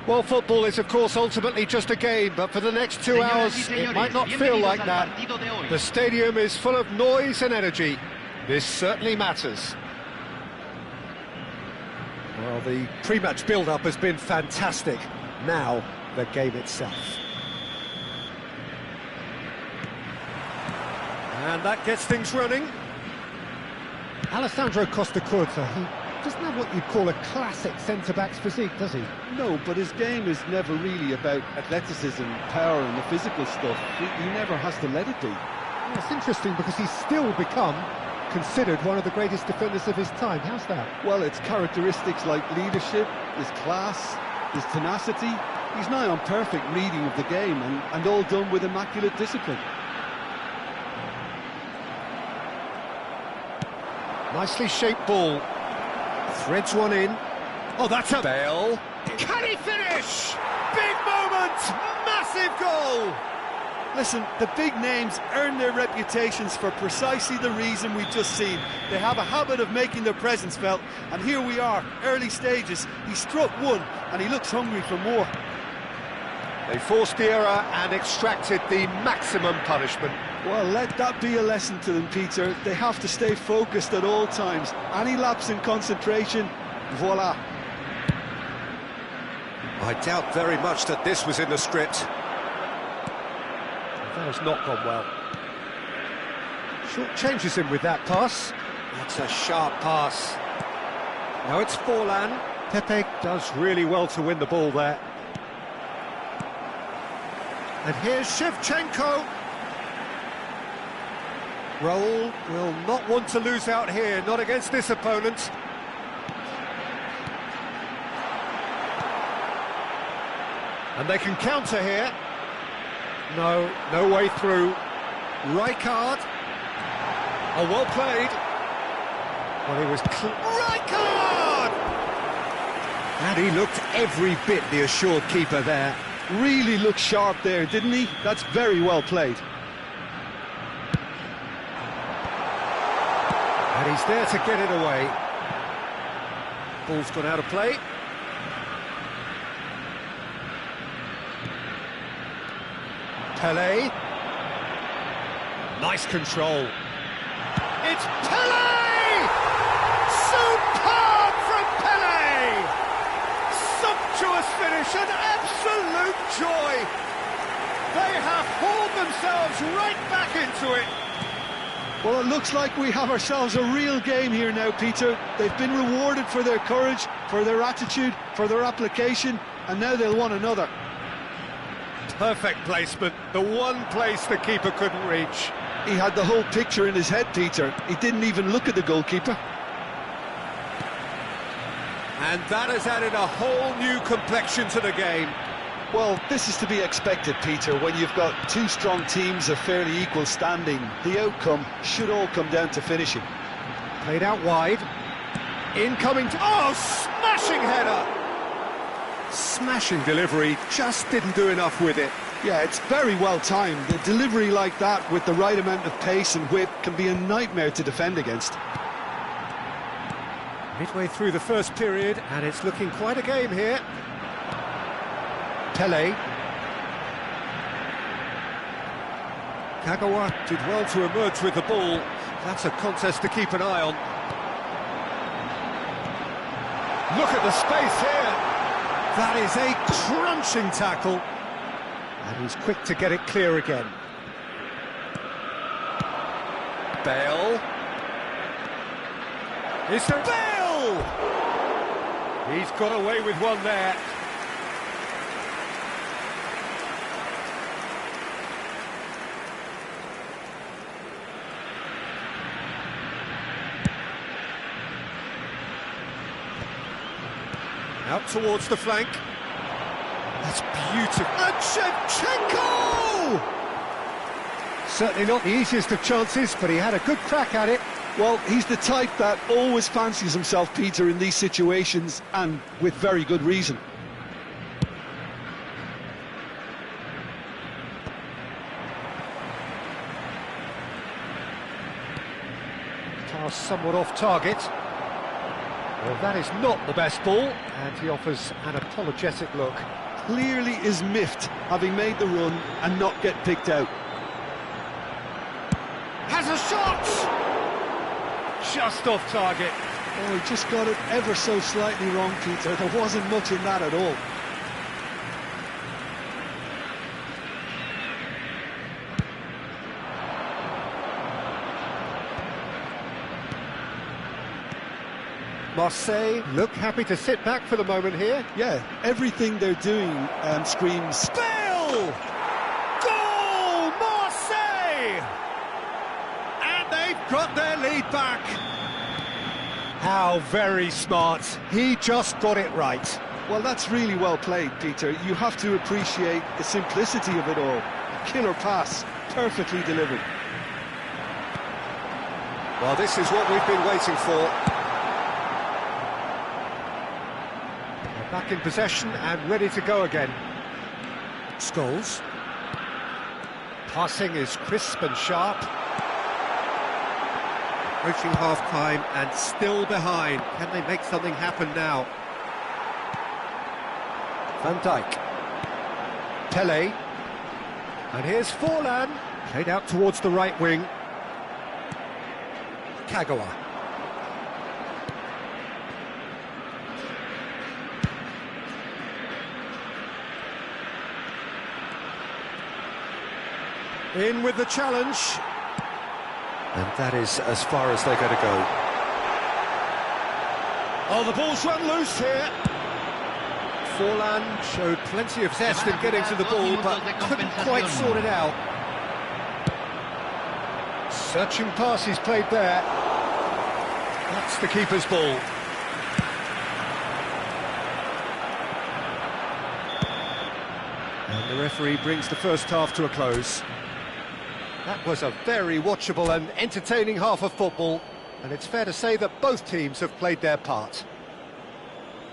Well, football is, of course, ultimately just a game, but for the next 2 hours, it might not feel like that. The stadium is full of noise and energy. This certainly matters. Well, the pre-match build-up has been fantastic. Now, the game itself. And that gets things running. Alessandro Costa-Curta, he doesn't have what you'd call a classic centre-back's physique, does he? No, but his game is never really about athleticism, power and the physical stuff. He never has to let it be. Well, it's interesting because he's still become considered one of the greatest defenders of his time. How's that? Well, it's characteristics like leadership, his class, his tenacity. He's nigh on perfect reading of the game and all done with immaculate discipline. Nicely shaped ball. Threads one in. Oh, that's a Bale. Can he finish? Big moment! Massive goal! Listen, the big names earn their reputations for precisely the reason we've just seen. They have a habit of making their presence felt, and here we are, early stages. He struck one, and he looks hungry for more. They forced the error and extracted the maximum punishment. Well, let that be a lesson to them, Peter. They have to stay focused at all times. Any lapse in concentration, voila. I doubt very much that this was in the script. That has not gone well. Short changes him with that pass. That's a sharp pass. Now it's Forlan. Pepe does really well to win the ball there. And here's Shevchenko. Raul will not want to lose out here, not against this opponent. And they can counter here. No way through. Rijkaard. Oh, well played. Well, he was Rijkaard! And he looked every bit the assured keeper there. Really looked sharp there, didn't he? That's very well played. And he's there to get it away. Ball's gone out of play. Pele. Nice control. It's Pele! Superb from Pele! Sumptuous finish, an absolute joy. They have hauled themselves right back into it. Well, it looks like we have ourselves a real game here now, Peter. They've been rewarded for their courage, for their attitude, for their application, and now they'll want another. Perfect placement, the one place the keeper couldn't reach. He had the whole picture in his head, Peter. He didn't even look at the goalkeeper. And that has added a whole new complexion to the game. Well, this is to be expected, Peter, when you've got two strong teams of fairly equal standing. The outcome should all come down to finishing. Played out wide. Incoming... Oh, smashing header! Smashing delivery, just didn't do enough with it. Yeah, it's very well timed. The delivery like that with the right amount of pace and whip can be a nightmare to defend against. Midway through the first period, and it's looking quite a game here. Pele. Kagawa did well to emerge with the ball. That's a contest to keep an eye on. Look at the space here. That is a crunching tackle. And he's quick to get it clear again. Bale. Is there Bale? He's got away with one there. Out towards the flank. That's beautiful. And Shevchenko! Certainly not the easiest of chances, but he had a good crack at it. Well, he's the type that always fancies himself, Peter, in these situations, and with very good reason. Pass somewhat off target. Well, that is not the best ball, and he offers an apologetic look. Clearly is miffed, having made the run and not get picked out. Has a shot! Just off target. Oh, he just got it ever so slightly wrong, Peter. There wasn't much in that at all. Marseille look happy to sit back for the moment here. Yeah, everything they're doing screams... Bale! Goal! Marseille! And they've got their lead back. How very smart. He just got it right. Well, that's really well played, Peter. You have to appreciate the simplicity of it all. Killer pass, perfectly delivered. Well, this is what we've been waiting for. Back in possession and ready to go again. Scholes. Passing is crisp and sharp. Approaching half-time and still behind. Can they make something happen now? Van Dijk. Pele. And here's Forlan. Played out towards the right wing. Kagawa. In with the challenge. And that is as far as they're going to go. Oh, the ball's run loose here. Forlan showed plenty of zest in getting to the ball, but couldn't quite sort it out. Searching pass he's played there. That's the keeper's ball. And the referee brings the first half to a close. That was a very watchable and entertaining half of football, and it's fair to say that both teams have played their part.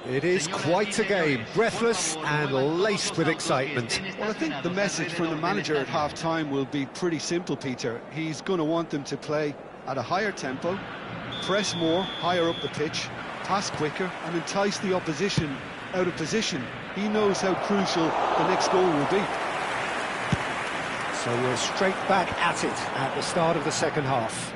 It is quite a game, breathless and laced with excitement. Well, I think the message from the manager at half-time will be pretty simple, Peter. He's going to want them to play at a higher tempo, press more, higher up the pitch, pass quicker and entice the opposition out of position. He knows how crucial the next goal will be. So we're straight back at it at the start of the second half.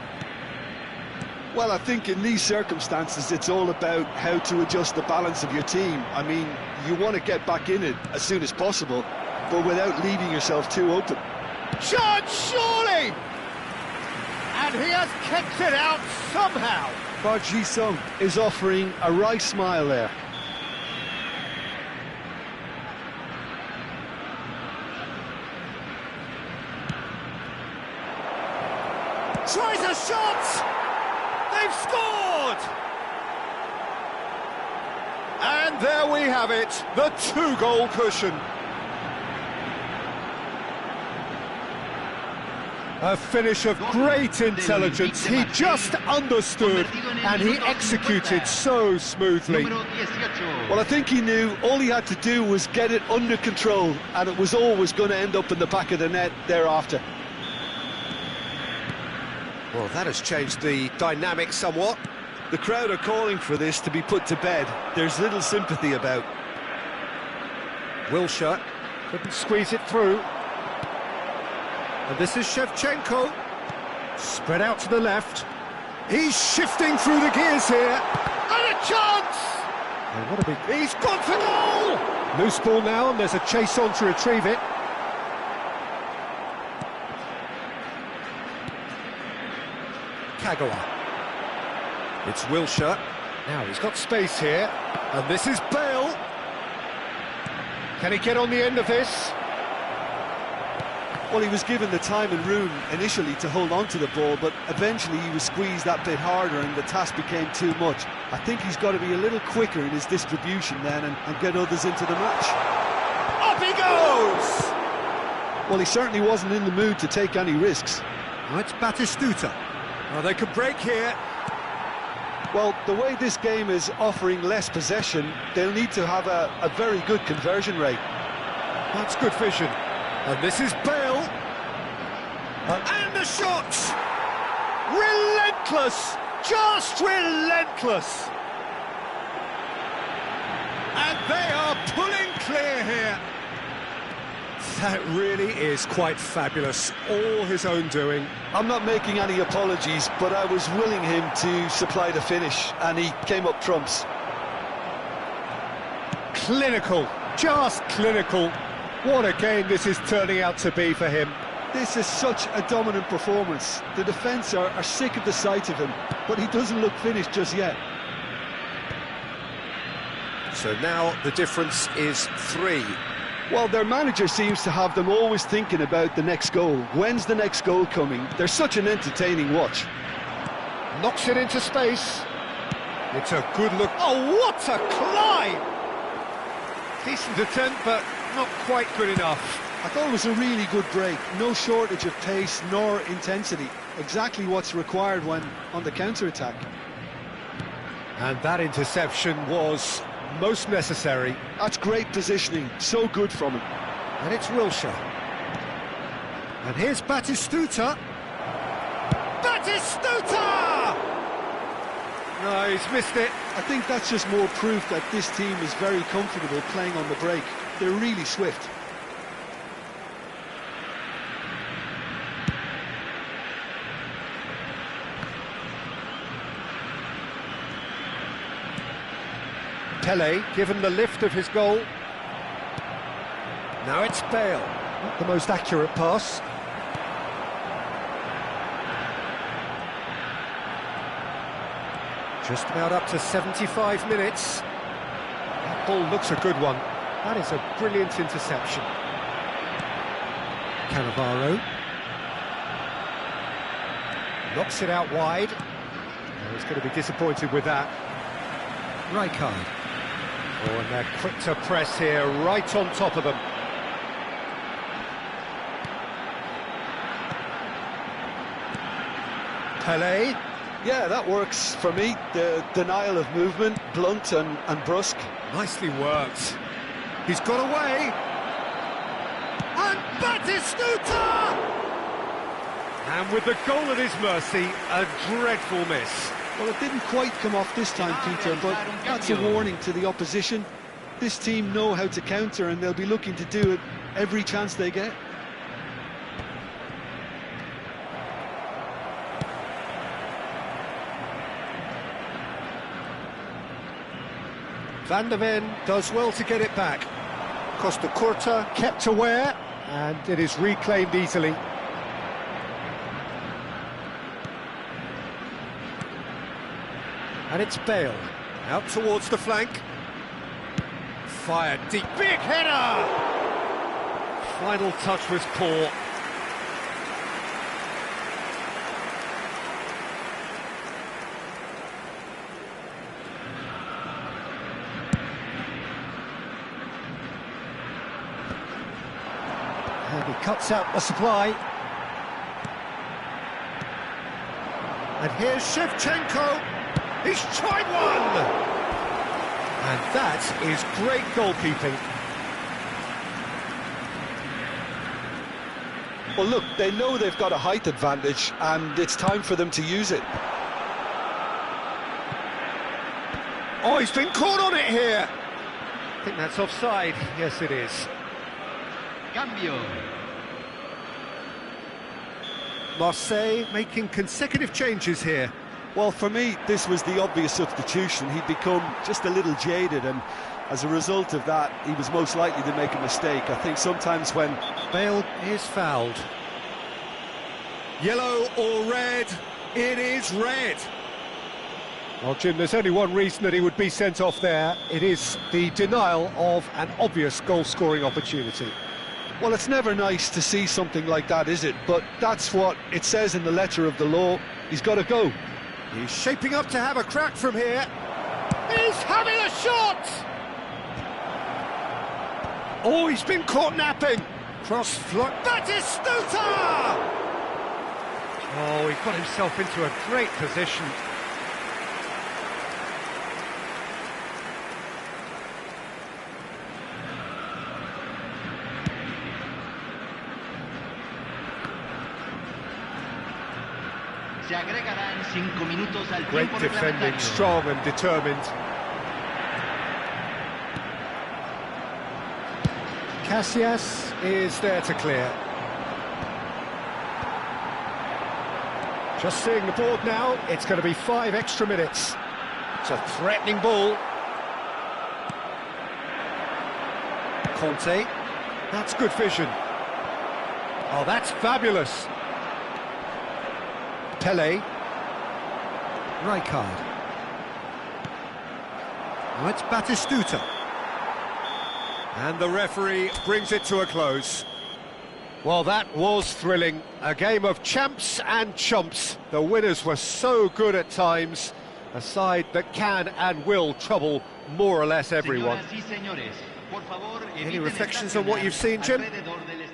Well, I think in these circumstances it's all about how to adjust the balance of your team. I mean, you want to get back in it as soon as possible, but without leaving yourself too open. Shot, surely! And he has kept it out somehow. Park Ji-sung is offering a wry smile there. Tries a shot! They've scored! And there we have it, the two-goal cushion. A finish of great intelligence. He just understood and he executed so smoothly. Well, I think he knew all he had to do was get it under control, and it was always going to end up in the back of the net thereafter. Well, that has changed the dynamic somewhat. The crowd are calling for this to be put to bed. There's little sympathy about. Wilshere couldn't squeeze it through. And this is Shevchenko. Spread out to the left. He's shifting through the gears here. And a chance! And what a big... He's gone for goal! Loose ball now, and there's a chase on to retrieve it. Kagawa. It's Wilshere. Now he's got space here. And this is Bale. Can he get on the end of this? Well, he was given the time and room initially to hold on to the ball, but eventually he was squeezed that bit harder and the task became too much. I think he's got to be a little quicker in his distribution then and get others into the match. Up he goes! Well, he certainly wasn't in the mood to take any risks. Now it's Batistuta. Oh, they could break here. Well, the way this game is offering less possession, they'll need to have a very good conversion rate. That's good vision. And this is Bale. And the shot! Relentless! Just relentless! And they are pulling clear here. That really is quite fabulous. All his own doing. I'm not making any apologies, but I was willing him to supply the finish, and he came up trumps. Clinical, just clinical. What a game this is turning out to be for him. This is such a dominant performance. The defence are sick of the sight of him, but he doesn't look finished just yet. So now the difference is 3. Well, their manager seems to have them always thinking about the next goal. When's the next goal coming? They're such an entertaining watch. Knocks it into space. It's a good look. Oh, what a climb! Decent attempt, but not quite good enough. I thought it was a really good break. No shortage of pace nor intensity. Exactly what's required when on the counter-attack. And that interception was most necessary. That's great positioning, so good from him. And it's Wilshere. And here's Batistuta. Batistuta! No, he's missed it. I think that's just more proof that this team is very comfortable playing on the break. They're really swift. Pele given the lift of his goal. Now it's Bale. Not the most accurate pass. Just about up to 75 minutes. That ball looks a good one. That is a brilliant interception. Cannavaro. Knocks it out wide. Oh, he's going to be disappointed with that. Rijkaard. Oh, and they're quick to press here, right on top of them. Pele. Yeah, that works for me. The denial of movement, blunt and brusque. Nicely worked. He's got away. And Batistuta! And with the goal at his mercy, a dreadful miss. Well, it didn't quite come off this time, Peter, but that's a warning to the opposition. This team know how to counter, and they'll be looking to do it every chance they get. Van der Ven does well to get it back. Costa Curta kept aware, and it is reclaimed easily. And it's Bale, out towards the flank. Fired deep, big header! Final touch was poor. And he cuts out the supply. And here's Shevchenko. He's tried one! And that is great goalkeeping. Well, look, they know they've got a height advantage, and it's time for them to use it. Oh, he's been caught on it here! I think that's offside. Yes, it is. Cambio. Marseille making consecutive changes here. Well, for me, this was the obvious substitution. He'd become just a little jaded, and as a result of that, he was most likely to make a mistake. I think sometimes when... Bale is fouled. Yellow or red? It is red. Well, Jim, there's only one reason that he would be sent off there. It is the denial of an obvious goal-scoring opportunity. Well, it's never nice to see something like that, is it? But that's what it says in the letter of the law. He's got to go. He's shaping up to have a crack from here. He's having a shot! Oh, he's been caught napping. Cross float. Batistuta! Oh, he got himself into a great position. Se agregarán 5 minutos al Great tiempo defending, reglamentario. strong and determined. Casillas is there to clear. Just seeing the board now, it's going to be 5 extra minutes. It's a threatening ball. Conte, that's good vision. Oh, that's fabulous. Pele. Rijkaard. Now it's Batistuta. And the referee brings it to a close. Well, that was thrilling. A game of champs and chumps. The winners were so good at times. A side that can and will trouble more or less everyone. Señoras y señores, por favor, Any eviten reflections on what you've seen, Jim? alrededor del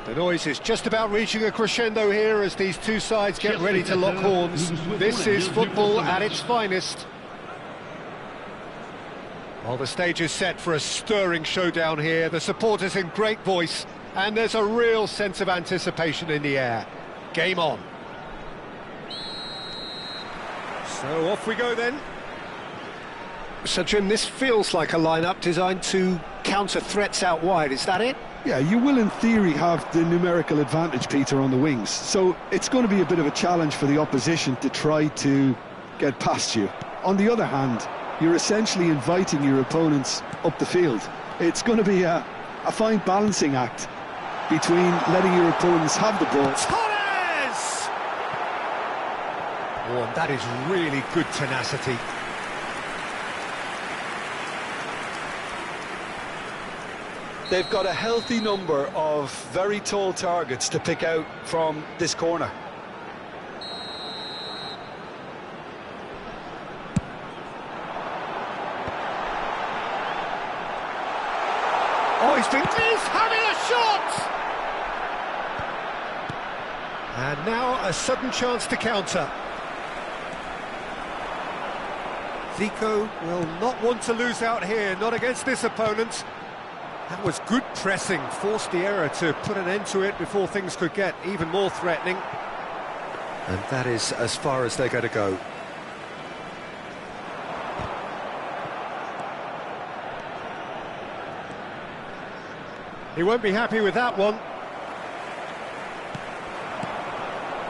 The noise is just about reaching a crescendo here as these two sides get ready to lock horns. This is football at its finest. Well, the stage is set for a stirring showdown here. The supporters in great voice, and there's a real sense of anticipation in the air. Game on. So off we go then. So Jim, this feels like a lineup designed to counter threats out wide, is that it? Yeah, you will in theory have the numerical advantage, Peter, on the wings. So it's going to be a bit of a challenge for the opposition to try to get past you. On the other hand, you're essentially inviting your opponents up the field. It's going to be a fine balancing act between letting your opponents have the ball. Torres! Oh, and that is really good tenacity. They've got a healthy number of very tall targets to pick out from this corner. Oh, he's having a shot! And now a sudden chance to counter. Zico will not want to lose out here, not against this opponent. That was good pressing, forced the error to put an end to it before things could get even more threatening. And that is as far as they're going to go. He won't be happy with that one.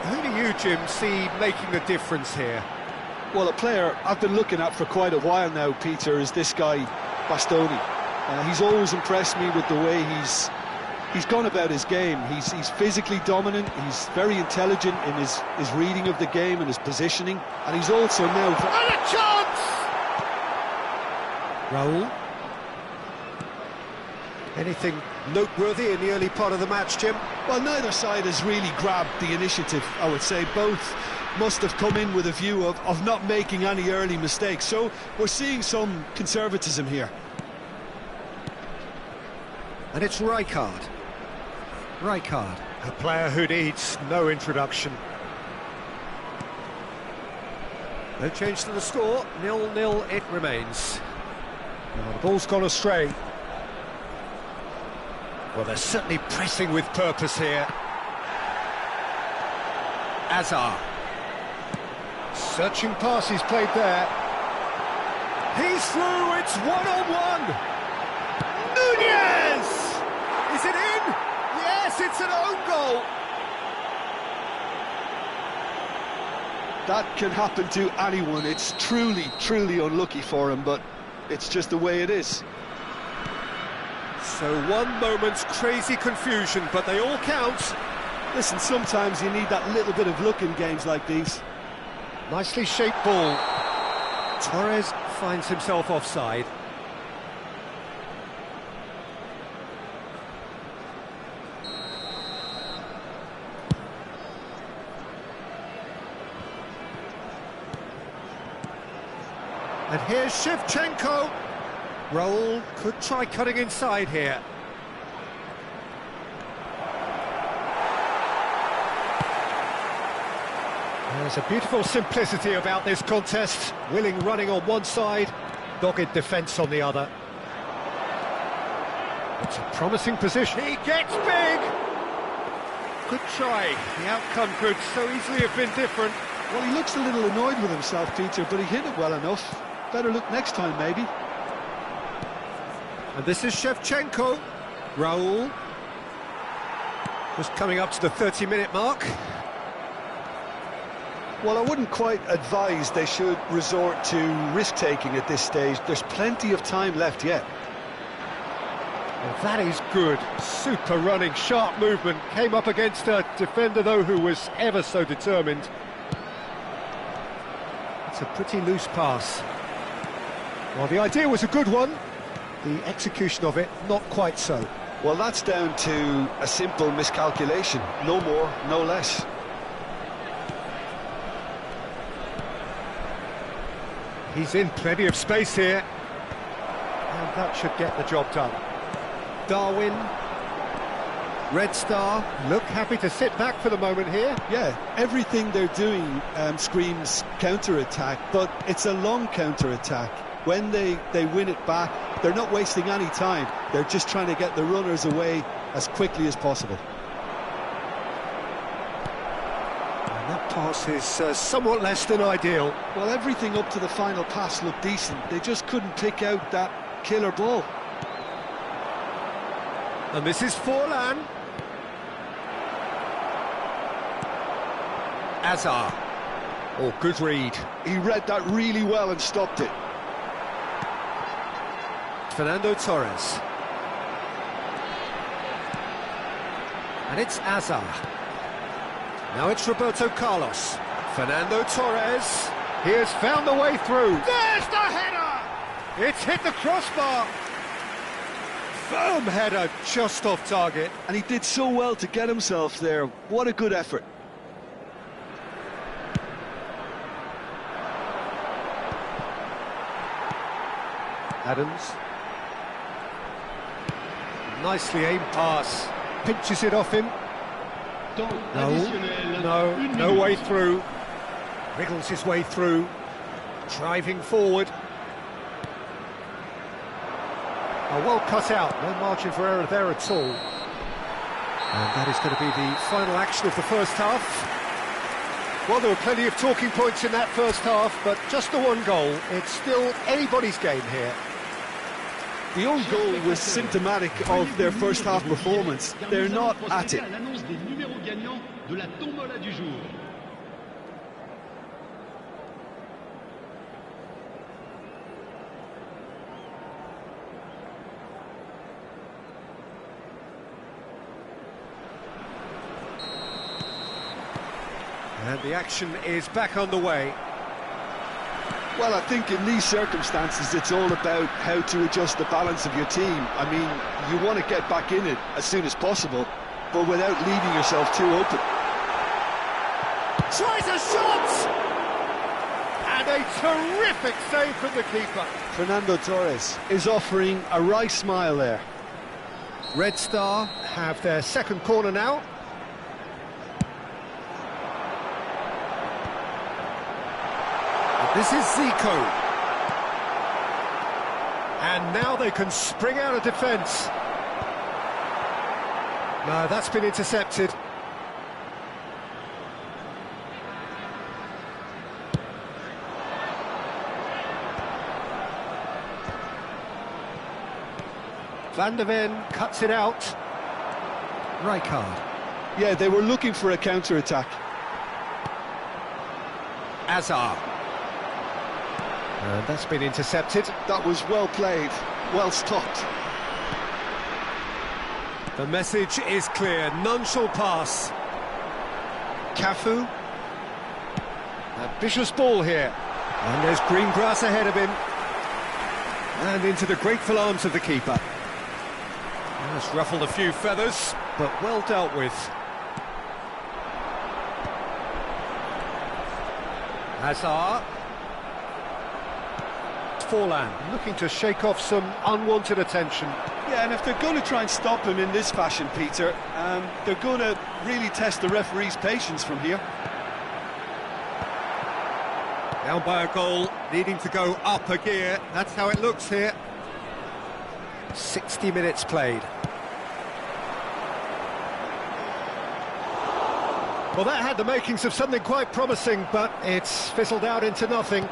Who do you, Jim, see making the difference here? Well, a player I've been looking at for quite a while now, Peter, is this guy, Bastoni. He's always impressed me with the way he's gone about his game. He's physically dominant, he's very intelligent in his reading of the game and his positioning, and he's also now... And a chance! Raul. Anything noteworthy in the early part of the match, Jim? Well, neither side has really grabbed the initiative, I would say. Both must have come in with a view of not making any early mistakes, so we're seeing some conservatism here. And it's Rijkaard. Rijkaard, a player who needs no introduction. No change to the score, 0-0 it remains. Now the ball's gone astray. Well, they're certainly pressing with purpose here. Azar. Searching pass he's played there. He's through, it's one-on-one. Nunez! Is it in? Yes, it's an own goal. That can happen to anyone. It's truly, truly unlucky for him, but it's just the way it is. So one moment's crazy confusion, but they all count. Listen, sometimes you need that little bit of luck in games like these. Nicely shaped ball. Torres finds himself offside. And here's Shevchenko. Raul could try cutting inside here. There's a beautiful simplicity about this contest. Willing running on one side, dogged defence on the other. It's a promising position. He gets big! Good try. The outcome could so easily have been different. Well, he looks a little annoyed with himself, Peter, but he hit it well enough. Better look next time, maybe. And this is Shevchenko. Raul. Just coming up to the 30-minute mark. Well, I wouldn't quite advise they should resort to risk-taking at this stage. There's plenty of time left yet. Well, that is good. Super running, sharp movement. Came up against a defender, though, who was ever so determined. It's a pretty loose pass. Well, the idea was a good one. The execution of it, not quite so. Well, that's down to a simple miscalculation. No more, no less. He's in plenty of space here. And that should get the job done. Darwin. Red Star look happy to sit back for the moment here. Yeah, everything they're doing screams counter-attack, but it's a long counter-attack. When they win it back, they're not wasting any time. They're just trying to get the runners away as quickly as possible. And that pass is somewhat less than ideal. Well, everything up to the final pass looked decent. They just couldn't pick out that killer ball. And this is Forlan. Azar. Oh, good read. He read that really well and stopped it. Fernando Torres. And it's Azar. Now it's Roberto Carlos. Fernando Torres. He has found the way through. There's the header! It's hit the crossbar. Firm header, just off target. And he did so well to get himself there. What a good effort. Adams. Nicely aimed pass. Pinches it off him. No way through. Wriggles his way through. Driving forward. Oh, well cut out. No margin for error there at all. And that is going to be the final action of the first half. Well, there were plenty of talking points in that first half, but just the one goal. It's still anybody's game here. The own goal was symptomatic of their first half performance. They're not at it. And the action is back underway. Well, I think in these circumstances, it's all about how to adjust the balance of your team. I mean, you want to get back in it as soon as possible, but without leaving yourself too open. Tries a shot! And a terrific save from the keeper. Fernando Torres is offering a wry smile there. Red Star have their second corner now. This is Zico. And now they can spring out of defence. No, that's been intercepted. Van der Ven cuts it out. Rijkaard. Yeah, they were looking for a counter-attack. Azar. And that's been intercepted. That was well played, well stopped. The message is clear, none shall pass. Cafu. Ambitious ball here. And there's green grass ahead of him. And into the grateful arms of the keeper. That's ruffled a few feathers, but well dealt with. Hazard. Forlan looking to shake off some unwanted attention. Yeah, and if they're going to try and stop him in this fashion, Peter, they're going to really test the referee's patience from here. Down by a goal, needing to go up a gear. That's how it looks here. 60 minutes played. Well, that had the makings of something quite promising, but it's fizzled out into nothing.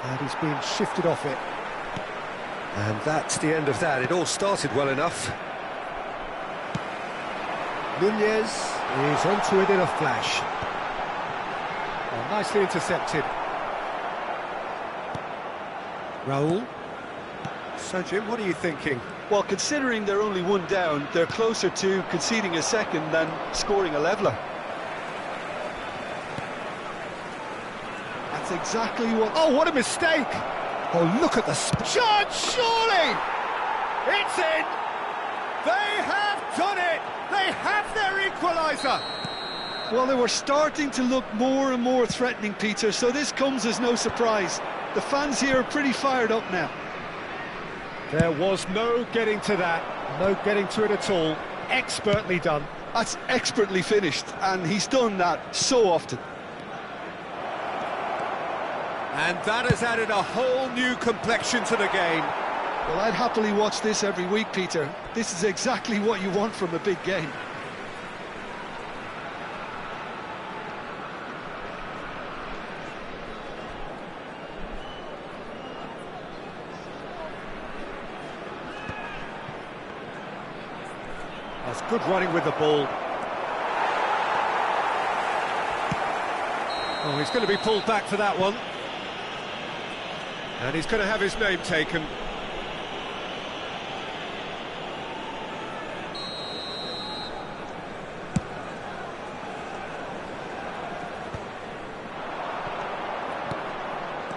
And he's being shifted off it. And that's the end of that. It all started well enough. Nunez is onto it in a flash. Oh, nicely intercepted. Raul. So, Jim, what are you thinking? Well, considering they're only one down, they're closer to conceding a second than scoring a leveller. That's exactly what... Oh, what a mistake! Oh, look at the... Shot, surely! It's in! They have done it! They have their equaliser! Well, they were starting to look more and more threatening, Peter, so this comes as no surprise. The fans here are pretty fired up now. There was no getting to that, no getting to it at all. Expertly done. That's expertly finished, and he's done that so often. And that has added a whole new complexion to the game. Well, I'd happily watch this every week, Peter. This is exactly what you want from a big game. That's good running with the ball. Oh, he's going to be pulled back for that one. And he's going to have his name taken.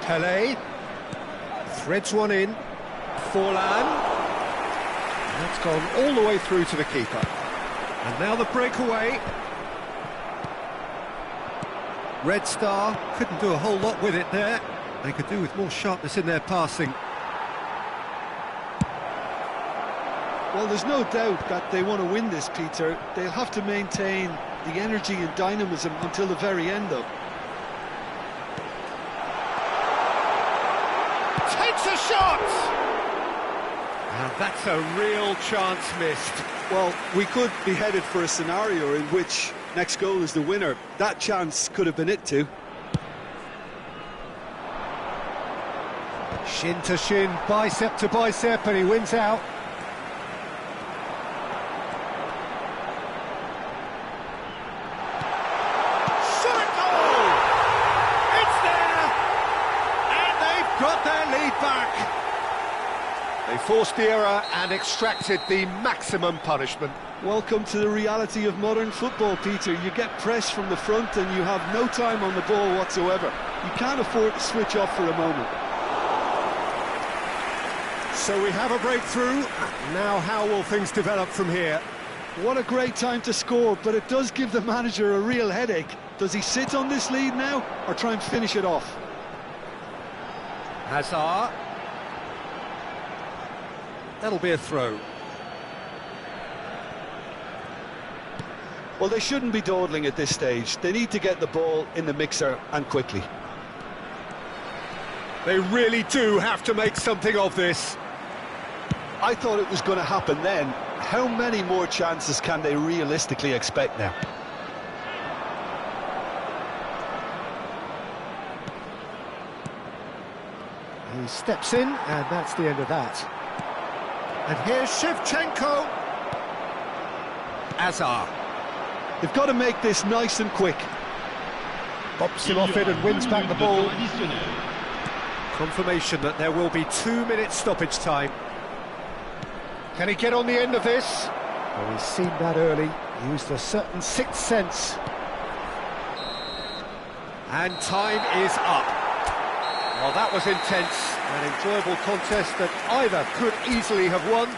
Pele threads one in. Forlan. That's gone all the way through to the keeper. And now the breakaway. Red Star couldn't do a whole lot with it there. They could do with more sharpness in their passing. Well, there's no doubt that they want to win this, Peter. They'll have to maintain the energy and dynamism until the very end, though. Takes a shot! And that's a real chance missed. Well, we could be headed for a scenario in which next goal is the winner. That chance could have been it too. Shin to shin, bicep to bicep, and he wins out. Shot goal! It's there! And they've got their lead back. They forced the error and extracted the maximum punishment. Welcome to the reality of modern football, Peter. You get pressed from the front and you have no time on the ball whatsoever. You can't afford to switch off for a moment. So we have a breakthrough. Now how will things develop from here? What a great time to score, but it does give the manager a real headache. Does he sit on this lead now or try and finish it off? Hazard. That'll be a throw. Well, they shouldn't be dawdling at this stage. They need to get the ball in the mixer and quickly. They really do have to make something of this. I thought it was going to happen then. How many more chances can they realistically expect now? He steps in, and that's the end of that. And here's Shevchenko. Hazard. They've got to make this nice and quick. Bops him off it and wins back the ball. Confirmation that there will be 2 minutes stoppage time. Can he get on the end of this? Well, he's seen that early. Used a certain sixth sense. And time is up. Well, that was intense. An enjoyable contest that either could easily have won.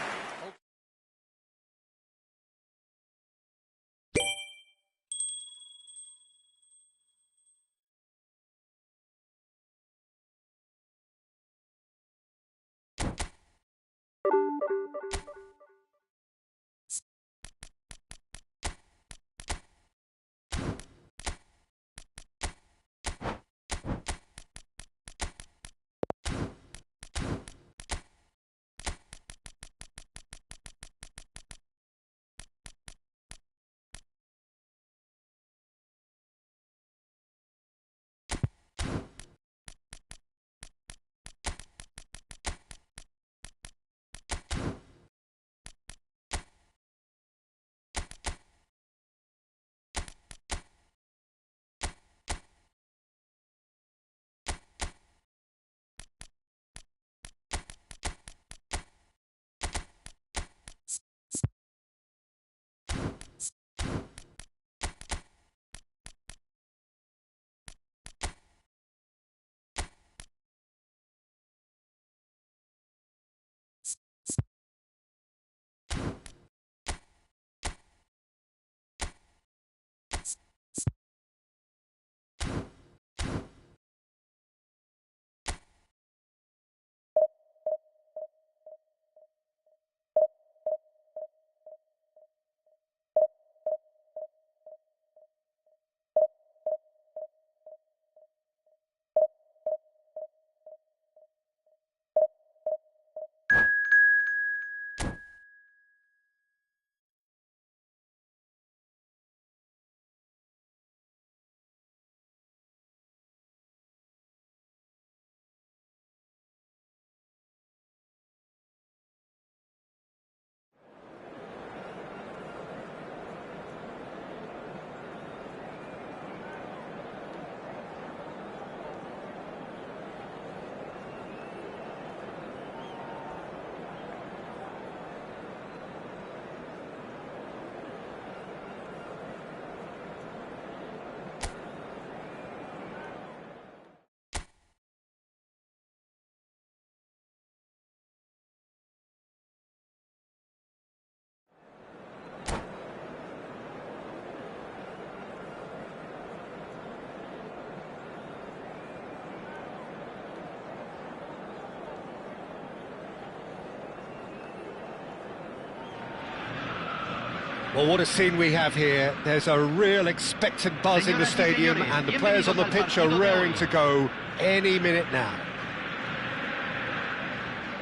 Well, what a scene we have here. There's a real expectant buzz in the stadium, and the players on the pitch are raring to go any minute now.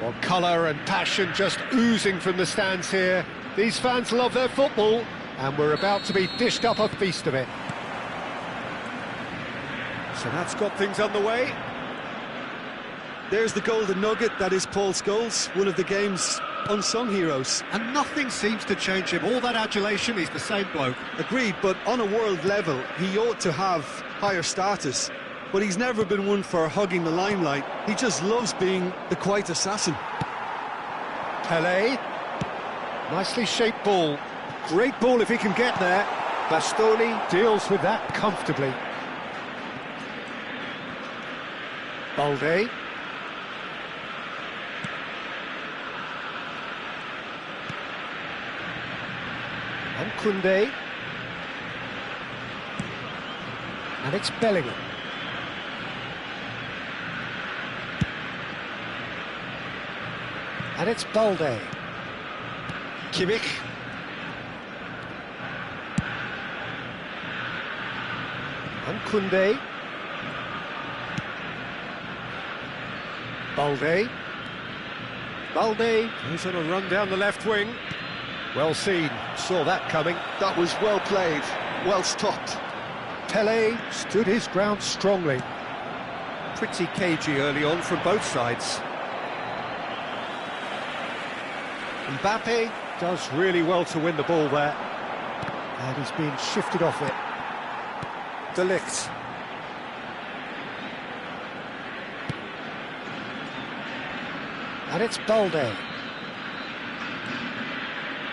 Well, colour and passion just oozing from the stands here. These fans love their football, and we're about to be dished up a feast of it. So that's got things underway. There's the golden nugget, that is Paul Scholes, one of the game's unsung heroes. And nothing seems to change him. All that adulation, he's the same bloke. Agreed, but on a world level, he ought to have higher status. But he's never been one for hugging the limelight. He just loves being the quiet assassin. Pelé. Nicely shaped ball. Great ball if he can get there. Bastoni deals with that comfortably. Balde. And Koundé. And it's Bellingham. And it's Balde. Kimmich. And Koundé. Balde. Balde. He's on a run down the left wing. Well seen, saw that coming. That was well played, well stopped. Pelé stood his ground strongly. Pretty cagey early on from both sides. Mbappe does really well to win the ball there. And he's been shifted off it. De Ligt. And it's Balde.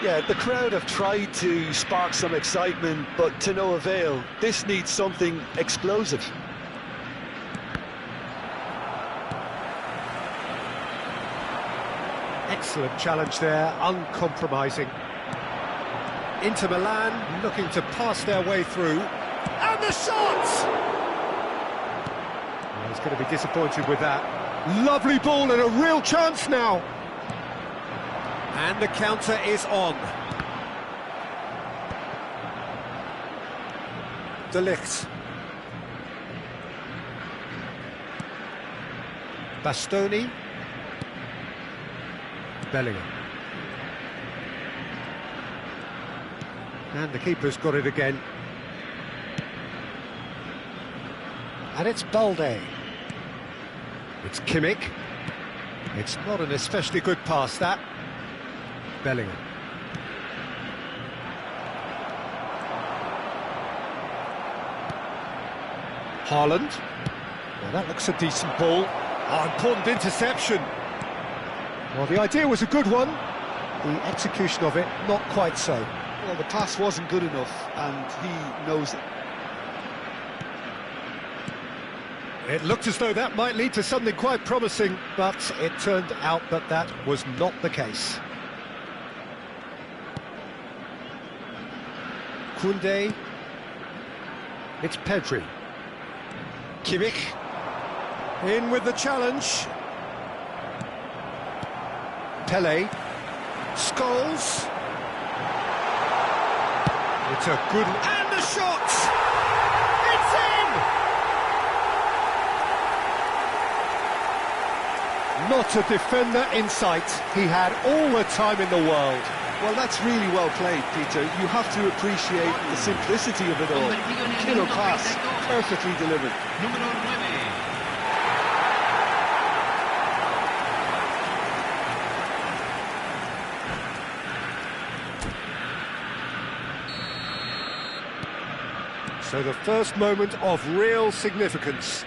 Yeah, the crowd have tried to spark some excitement, but to no avail. This needs something explosive. Excellent challenge there, uncompromising. Inter Milan looking to pass their way through. And the shot! Well, he's going to be disappointed with that. Lovely ball and a real chance now. And the counter is on. De Ligt. Bastoni. Bellingham. And the keeper's got it again. And it's Balde. It's Kimmich. It's not an especially good pass, that. Bellingham. Haaland. Well, that looks a decent ball. Oh, important interception. Well, the idea was a good one. The execution of it, not quite so. Well, the pass wasn't good enough, and he knows it. It looked as though that might lead to something quite promising, but it turned out that that was not the case. Koundé. It's Pedri. Kimmich. In with the challenge. Pelé. Scholes. It's a good... And the shot! It's in! Not a defender in sight. He had all the time in the world. Well, that's really well played, Peter. You have to appreciate the simplicity of it all. Killer pass, perfectly delivered. Número 9. So the first moment of real significance.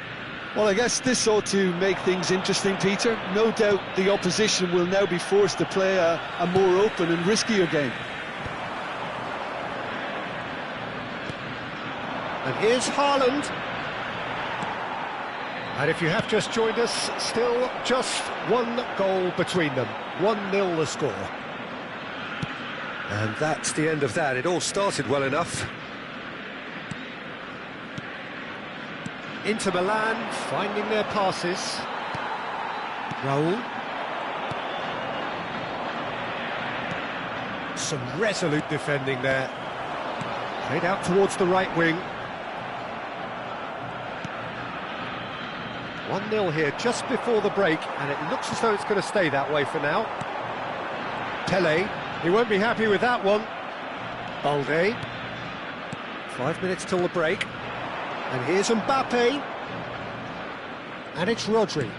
Well, I guess this ought to make things interesting, Peter. No doubt the opposition will now be forced to play a more open and riskier game. And here's Haaland. And if you have just joined us, still just one goal between them. 1-0 the score. And that's the end of that. It all started well enough. Inter Milan finding their passes. Raul. Some resolute defending there. Played out towards the right wing. 1-0 here just before the break, and it looks as though it's going to stay that way for now. Pele, he won't be happy with that one. Balde. 5 minutes till the break. And here's Mbappe. And it's Rodri.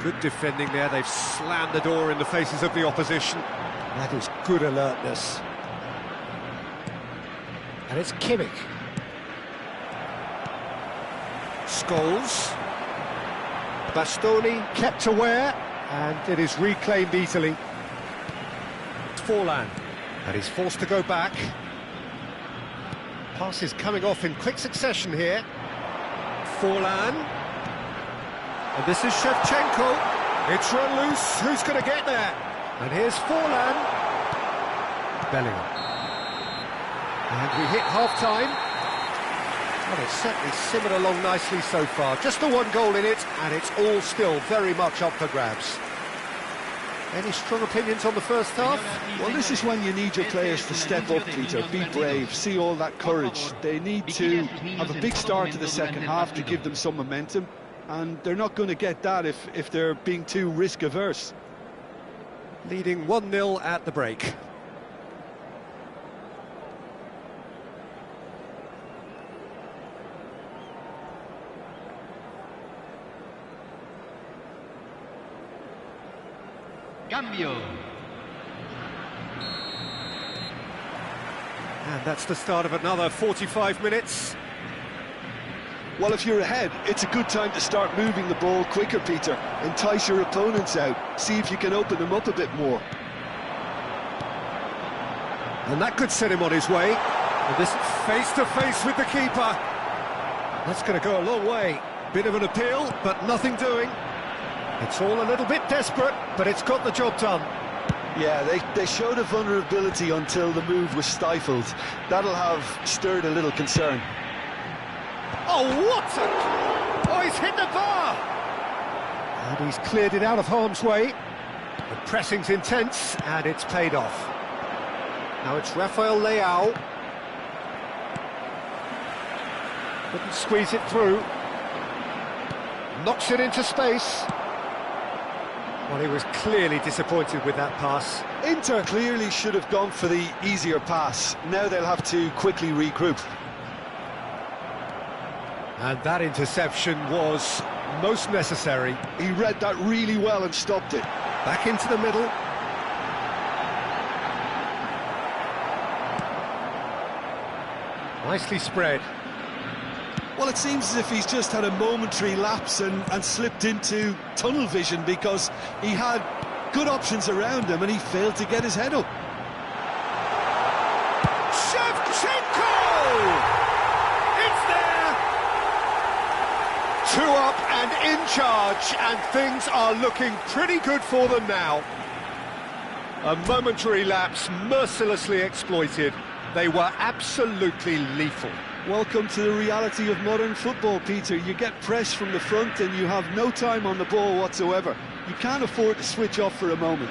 Good defending there. They've slammed the door in the faces of the opposition. That is good alertness. And it's Kimmich. Scholes. Bastoni kept aware, and it is reclaimed easily. Forlan, and he's forced to go back. Passes coming off in quick succession here. Forlan. And this is Shevchenko. It's run loose. Who's going to get there? And here's Forlan. Bellingham. And we hit half-time. Well, it's certainly simmered along nicely so far. Just the one goal in it, and it's all still very much up for grabs. Any strong opinions on the first half? Well, this is when you need your players to step up, Peter, be brave, see all that courage. They need to have a big start to the second half to give them some momentum, and they're not going to get that if they're being too risk-averse. Leading 1-0 at the break. Cambio. And that's the start of another 45 minutes. Well, if you're ahead, it's a good time to start moving the ball quicker, Peter. Entice your opponents out, see if you can open them up a bit more. And that could set him on his way. And this face-to-face with the keeper. That's going to go a long way. Bit of an appeal, but nothing doing. It's all a little bit desperate, but it's got the job done. Yeah, they showed a vulnerability until the move was stifled. That'll have stirred a little concern. Oh, what a... Oh, he's hit the bar! And he's cleared it out of harm's way. The pressing's intense, and it's paid off. Now it's Rafael Leao. Couldn't squeeze it through. Knocks it into space. Well, he was clearly disappointed with that pass. Inter clearly should have gone for the easier pass. Now they'll have to quickly regroup. And that interception was most necessary. He read that really well and stopped it. Back into the middle. Nicely spread. Well, it seems as if he's just had a momentary lapse and slipped into tunnel vision, because he had good options around him and he failed to get his head up. Shevchenko! It's there! 2 up and in charge, and things are looking pretty good for them now. A momentary lapse mercilessly exploited. They were absolutely lethal. Welcome to the reality of modern football, Peter. You get press from the front and you have no time on the ball whatsoever. You can't afford to switch off for a moment.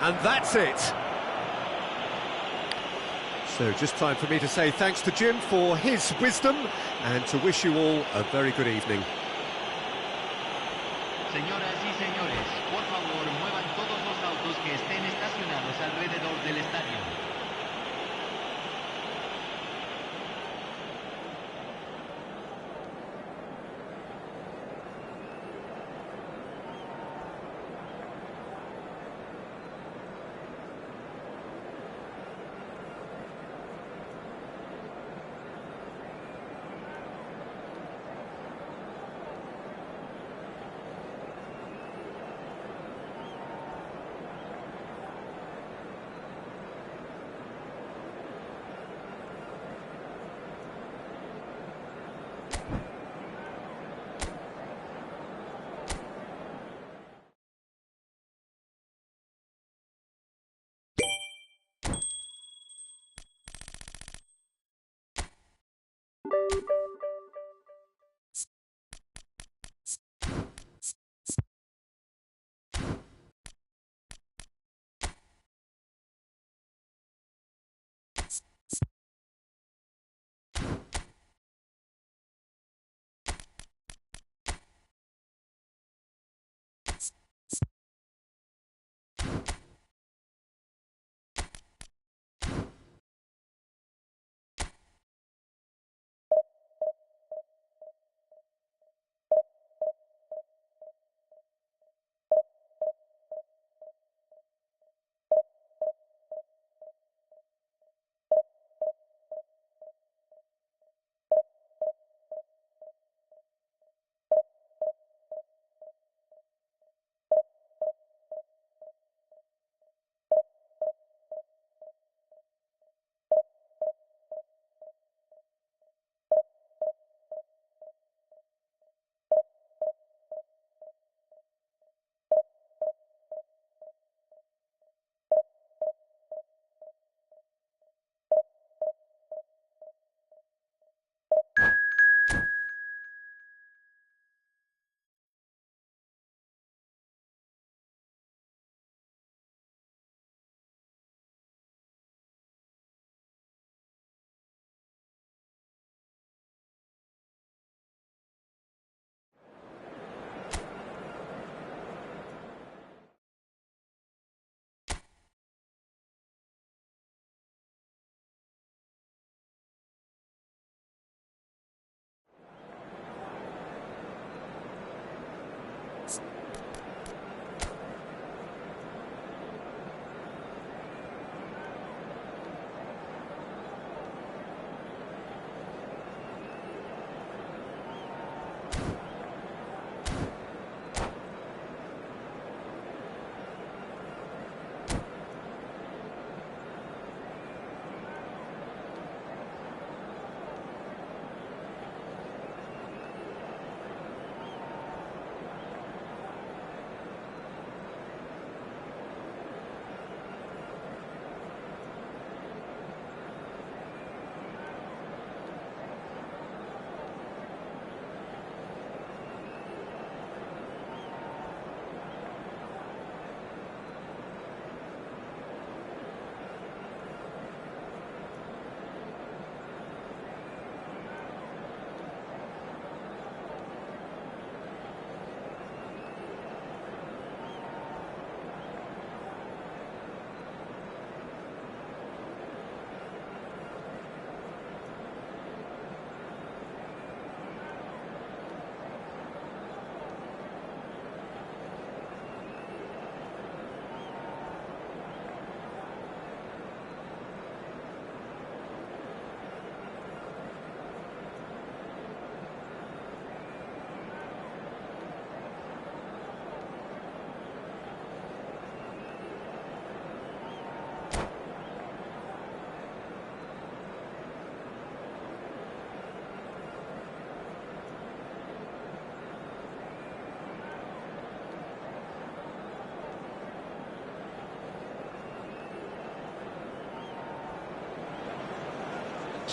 And that's it. So just time for me to say thanks to Jim for his wisdom and to wish you all a very good evening. Señoras y señores, por favor, muevan todos los autos que estén estacionados alrededor del estadio.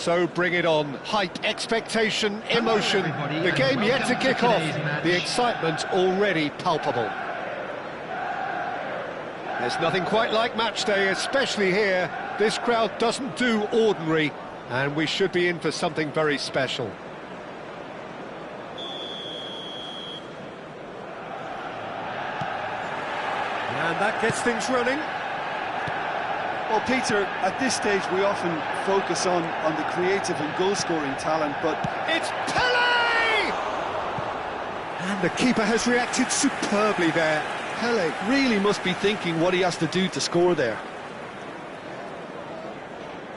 So bring it on. Hype, expectation, emotion. The game yet to kick off. The excitement already palpable. There's nothing quite like match day, especially here. This crowd doesn't do ordinary, and we should be in for something very special. And that gets things running. Well, Peter, at this stage we often focus on the creative and goal-scoring talent, but It's Pele! And the keeper has reacted superbly there. Pele really must be thinking what he has to do to score there.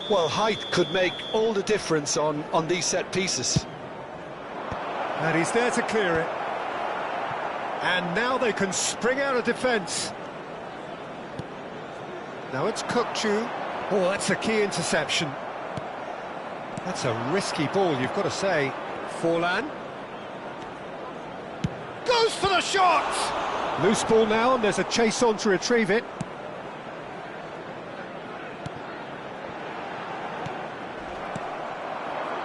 Well, height could make all the difference on these set pieces. And he's there to clear it. And now they can spring out of defence. Now it's Kukçu. Oh, that's a key interception. That's a risky ball, you've got to say. Forlan. Goes for the shot! Loose ball now, and there's a chase on to retrieve it.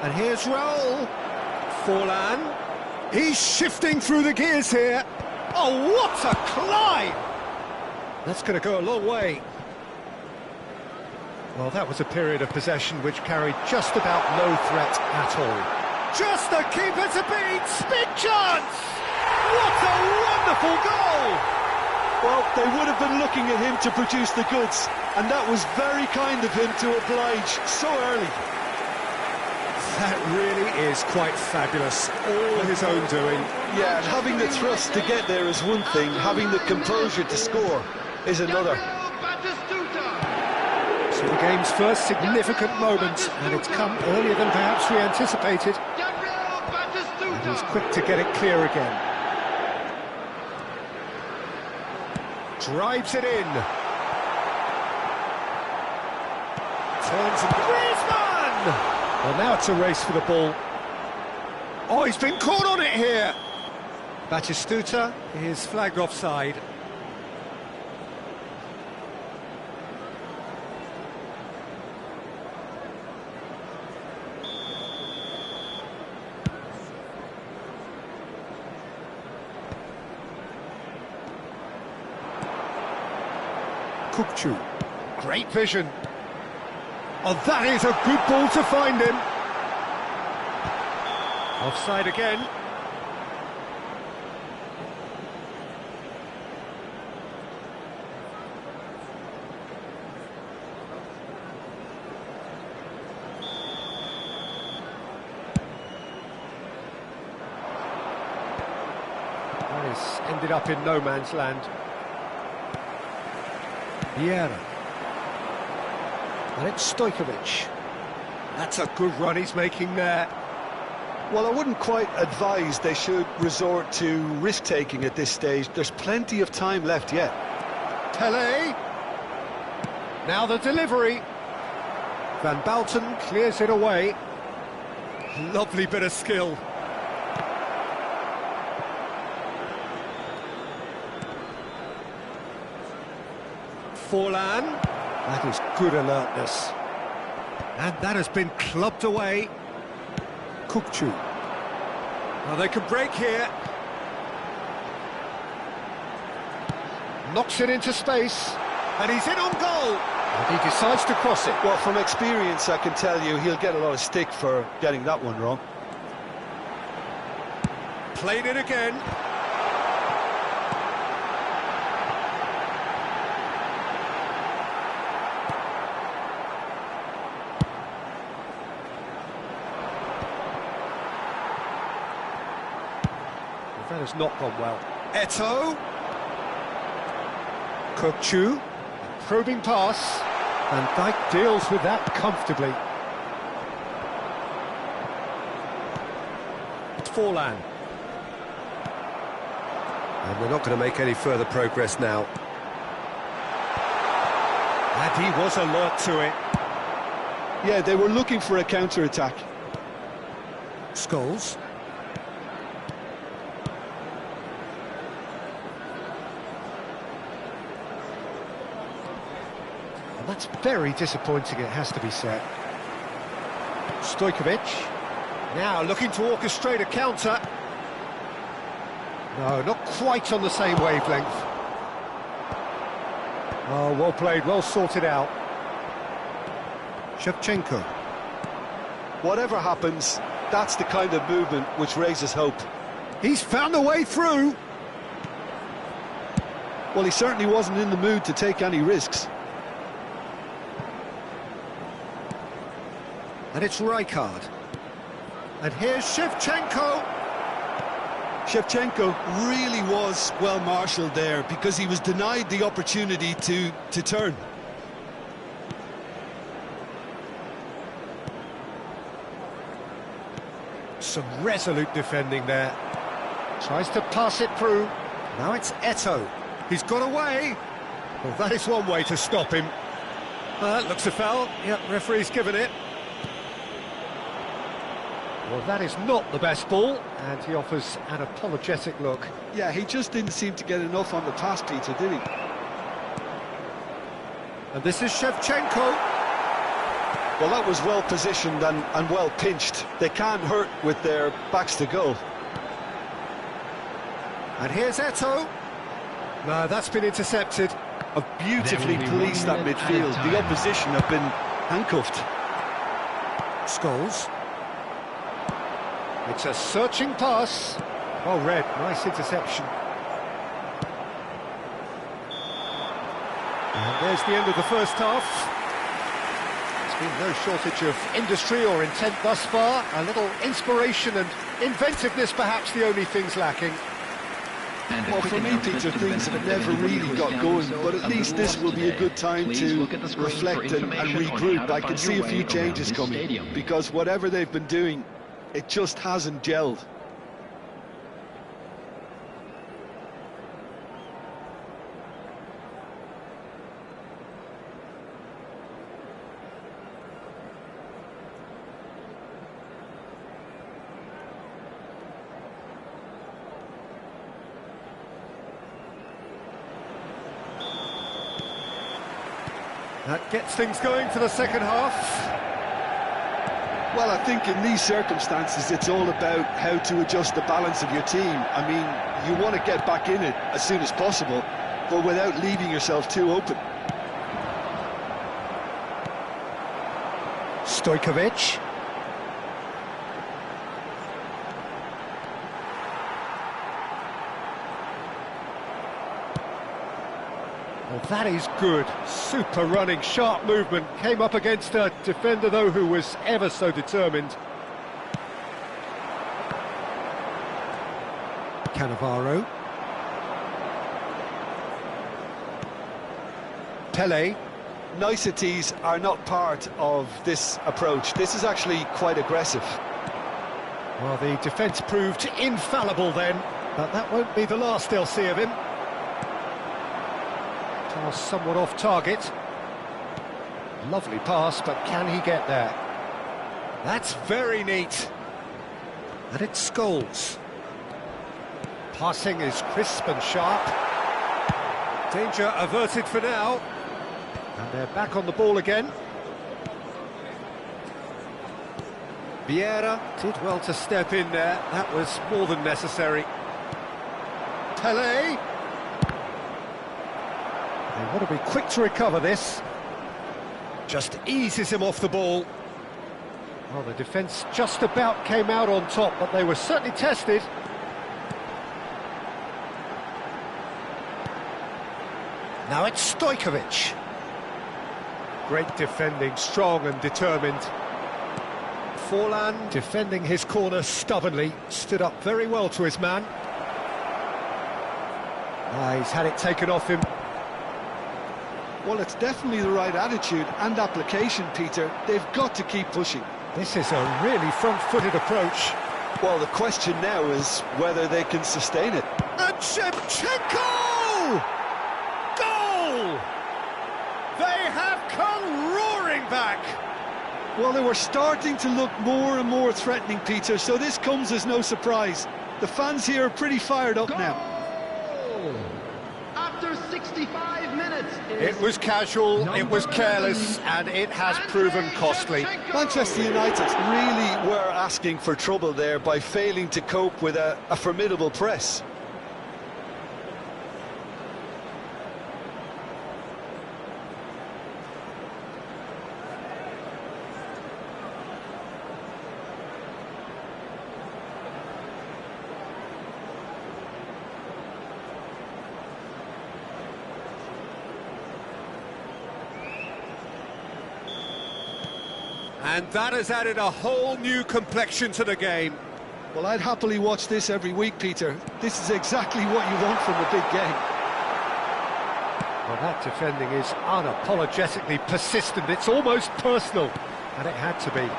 And here's Raul. Forlan. He's shifting through the gears here. Oh, what a climb! That's going to go a long way. Well, that was a period of possession which carried just about no threat at all. Just the keeper to beat! Big chance! What a wonderful goal! Well, they would have been looking at him to produce the goods, and that was very kind of him to oblige so early. That really is quite fabulous, all his own doing. Yeah, and having the thrust to get there is one thing, having the composure to score is another. So the game's first significant moment, and it's come earlier than perhaps we anticipated. And he's quick to get it clear again. Drives it in. Turns and Griezmann! Well, now it's a race for the ball. Oh, he's been caught on it here! Batistuta is flagged offside. Kukçu. Great vision. Oh, that is a good ball to find him. Offside again. That has ended up in no man's land. Vieira. And it's Stojkovic. That's a good run he's making there. Well, I wouldn't quite advise they should resort to risk-taking at this stage. There's plenty of time left yet. Pele. Now the delivery. Van Balten clears it away. Lovely bit of skill. Forlan. That is good alertness. And that has been clubbed away. Kukçu. Now they can break here. Knocks it into space. And he's in on goal. And he decides to cross it. Well, from experience, I can tell you he'll get a lot of stick for getting that one wrong. Played it again. That has not gone well. Eto'o. Kukçu. Probing pass. And Dijk deals with that comfortably. Forlan. And they're not going to make any further progress now. And he was alert to it. Yeah, they were looking for a counter-attack. Scholes. And that's very disappointing, it has to be said. Stojkovic. Now looking to orchestrate a counter. No, not quite on the same wavelength. Oh, well played, well sorted out. Shevchenko. Whatever happens, that's the kind of movement which raises hope. He's found a way through. Well, he certainly wasn't in the mood to take any risks. And it's Rijkaard. And here's Shevchenko. Shevchenko really was well marshalled there because he was denied the opportunity to turn. Some resolute defending there. Tries to pass it through. Now it's Eto'o. He's got away. Well, that is one way to stop him. That looks a foul. Yep, referee's given it. Well, that is not the best ball, and he offers an apologetic look. Yeah, he just didn't seem to get enough on the pass, Peter, did he? And this is Shevchenko. Well, that was well positioned and well pinched. They can't hurt with their backs to goal. And here's Eto'o. No, that's been intercepted. Have beautifully policed that midfield. The opposition have been handcuffed. Scholes. It's a searching pass. Well read, nice interception. And there's the end of the first half. There's been no shortage of industry or intent thus far. A little inspiration and inventiveness, perhaps the only things lacking. Well, for me, Peter, things have never really got going, but at least this will be a good time to reflect and regroup. I can see a few changes coming, because whatever they've been doing, it just hasn't gelled. That gets things going for the second half. Well, I think in these circumstances, it's all about how to adjust the balance of your team. I mean, you want to get back in it as soon as possible, but without leaving yourself too open. Stojkovic. Well, that is good. Super running, sharp movement. Came up against a defender, though, who was ever so determined. Cannavaro. Pele. Niceties are not part of this approach. This is actually quite aggressive. Well, the defence proved infallible then, but that won't be the last they'll see of him. Pass somewhat off target. Lovely pass, but can he get there? That's very neat. And it's Scholes. Passing is crisp and sharp. Danger averted for now. And they're back on the ball again. Vieira did well to step in there. That was more than necessary. Pele. They want to be quick to recover this. Just eases him off the ball. Well, the defence just about came out on top, but they were certainly tested. Now it's Stojkovic. Great defending, strong and determined. Forlan defending his corner stubbornly, stood up very well to his man. He's had it taken off him. Well, it's definitely the right attitude and application, Peter. They've got to keep pushing. This is a really front-footed approach. Well, the question now is whether they can sustain it. And Shevchenko! Goal! They have come roaring back! Well, they were starting to look more and more threatening, Peter, so this comes as no surprise. The fans here are pretty fired up now. After 65 minutes... It was casual, it was careless, and it has proven costly. Manchester United really were asking for trouble there by failing to cope with a formidable press. And that has added a whole new complexion to the game. Well, I'd happily watch this every week, Peter. This is exactly what you want from a big game. Well, that defending is unapologetically persistent. It's almost personal, and it had to be.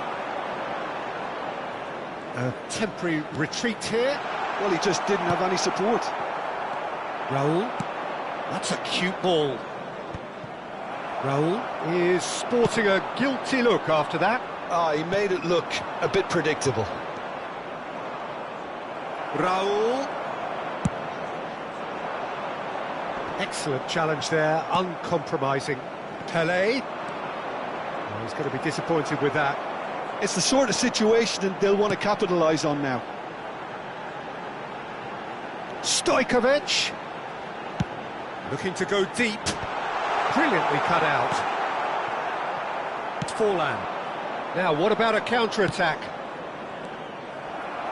A temporary retreat here. Well, he just didn't have any support. Raul. That's a cute ball. Raul is sporting a guilty look after that. He made it look a bit predictable. Raul. Excellent challenge there, uncompromising. Pelé. Oh, he's going to be disappointed with that. It's the sort of situation that they'll want to capitalise on now. Stojkovic. Looking to go deep. Brilliantly cut out. Forlan. Now, what about a counter-attack?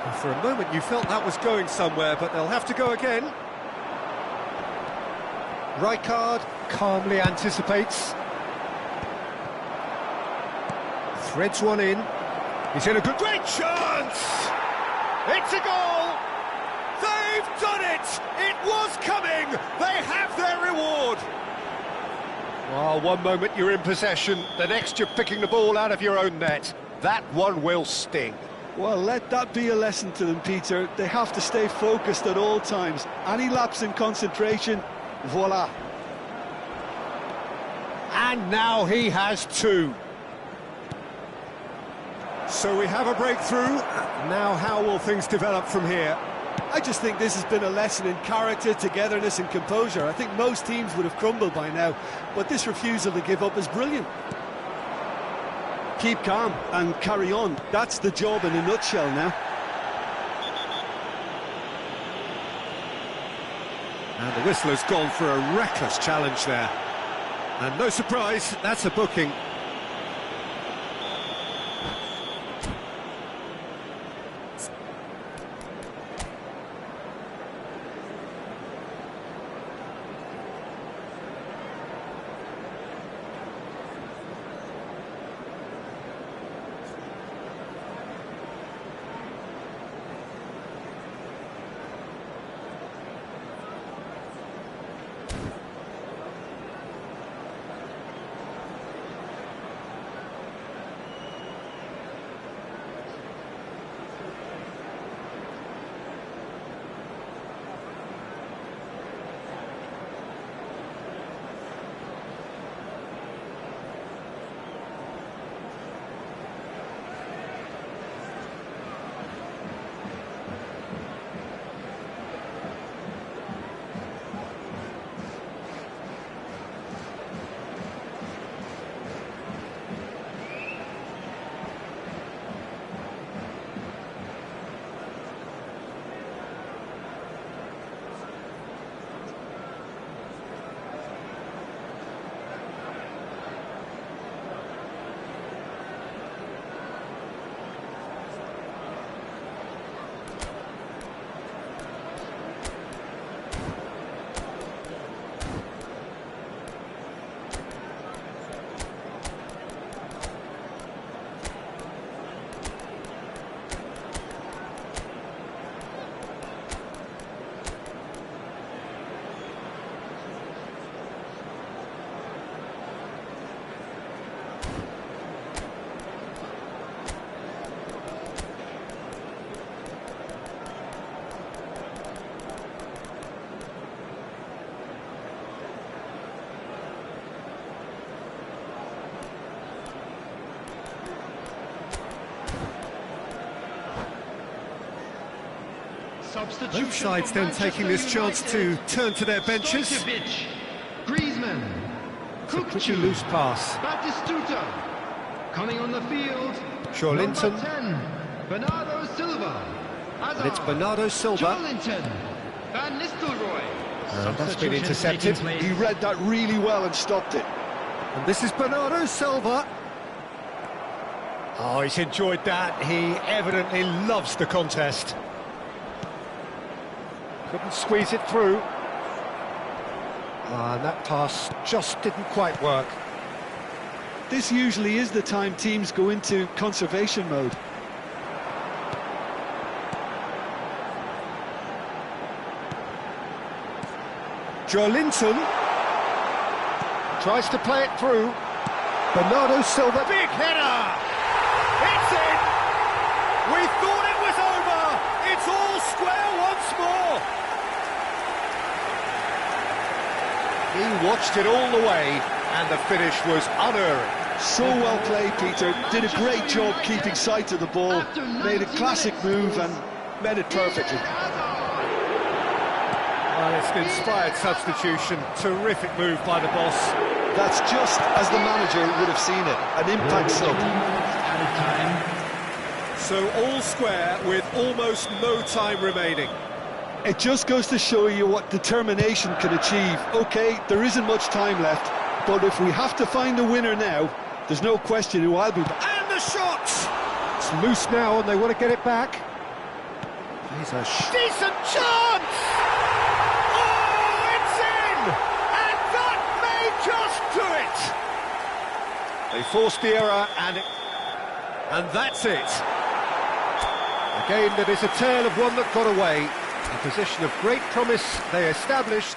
Well, for a moment you felt that was going somewhere, but they'll have to go again. Rijkaard calmly anticipates. Threads one in. He's in a great chance! It's a goal! They've done it! It was coming! They have their reward! Well, one moment you're in possession, the next you're picking the ball out of your own net. That one will sting. Well, let that be a lesson to them, Peter. They have to stay focused at all times. Any lapse in concentration, voila. And now he has two. So we have a breakthrough. Now how will things develop from here? I just think this has been a lesson in character, togetherness and composure. I think most teams would have crumbled by now, but this refusal to give up is brilliant. Keep calm and carry on. That's the job in a nutshell now. And the whistler's gone for a reckless challenge there. And no surprise, that's a booking. Both sides then taking this chance to turn to their benches. Griezmann, It's a pretty loose pass. Batistuta, coming on the field. Joelinton. Number 10, Bernardo Silva. And it's Bernardo Silva. Joelinton, Van Nistelrooy. And that's been intercepted. He read that really well and stopped it. And this is Bernardo Silva. Oh, he's enjoyed that. He evidently loves the contest. Couldn't squeeze it through. And that pass just didn't quite work. This usually is the time teams go into conservation mode. Joelinton tries to play it through. Bernardo Silva, big header! It's in! We thought it was over! It's all square once more! He watched it all the way, and the finish was unerring. So well played, Peter. Did a great job keeping sight of the ball. Made a classic move and met it perfectly. Well, it's an inspired substitution. Terrific move by the boss. That's just as the manager would have seen it. An impact sub. So all square with almost no time remaining. It just goes to show you what determination can achieve. OK, there isn't much time left, but if we have to find a winner now, there's no question who I'll be back. And the shot! It's loose now and they want to get it back. He's a decent chance! Oh, it's in! And that may just do it! They forced the error and that's it. A game that is a tale of one that got away. A position of great promise they established,